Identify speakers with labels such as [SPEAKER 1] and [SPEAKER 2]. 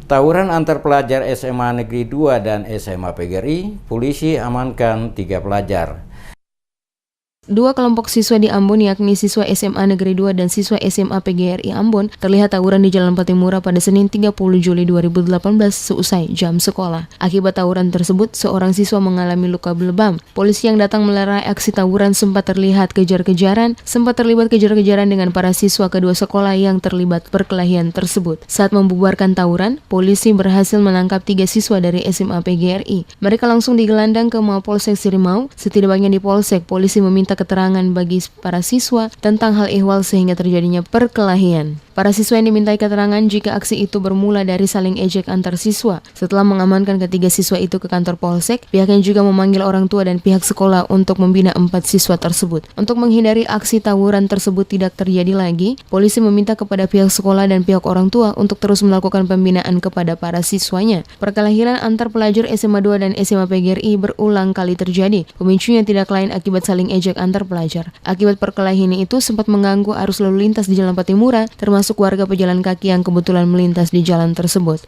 [SPEAKER 1] Tawuran antar pelajar SMA Negeri 2 dan SMA PGRI, polisi amankan 3 pelajar.
[SPEAKER 2] Dua kelompok siswa di Ambon, yakni siswa SMA Negeri 2 dan siswa SMA PGRI Ambon, terlihat tawuran di Jalan Patimura pada Senin 30 Juli 2018 seusai jam sekolah. Akibat tawuran tersebut, seorang siswa mengalami luka lebam. Polisi yang datang melerai aksi tawuran sempat terlihat terlibat kejar-kejaran dengan para siswa kedua sekolah yang terlibat perkelahian tersebut. Saat membubarkan tawuran, polisi berhasil menangkap 3 siswa dari SMA PGRI. Mereka langsung digelandang ke Mapolsek Sirimau. Setidaknya di Polsek, polisi meminta keterangan bagi para siswa tentang hal ehwal sehingga terjadinya perkelahian. Para siswa yang dimintai keterangan jika aksi itu bermula dari saling ejek antar siswa. Setelah mengamankan ketiga siswa itu ke kantor Polsek, pihaknya juga memanggil orang tua dan pihak sekolah untuk membina 4 siswa tersebut. Untuk menghindari aksi tawuran tersebut tidak terjadi lagi, polisi meminta kepada pihak sekolah dan pihak orang tua untuk terus melakukan pembinaan kepada para siswanya. Perkelahian antar pelajar SMA 2 dan SMA PGRI berulang kali terjadi. Pemicunya tidak lain akibat saling ejek antar pelajar. Akibat perkelahian itu sempat mengganggu arus lalu lintas di Jalan Patimura, termasuk warga pejalan kaki yang kebetulan melintas di jalan tersebut.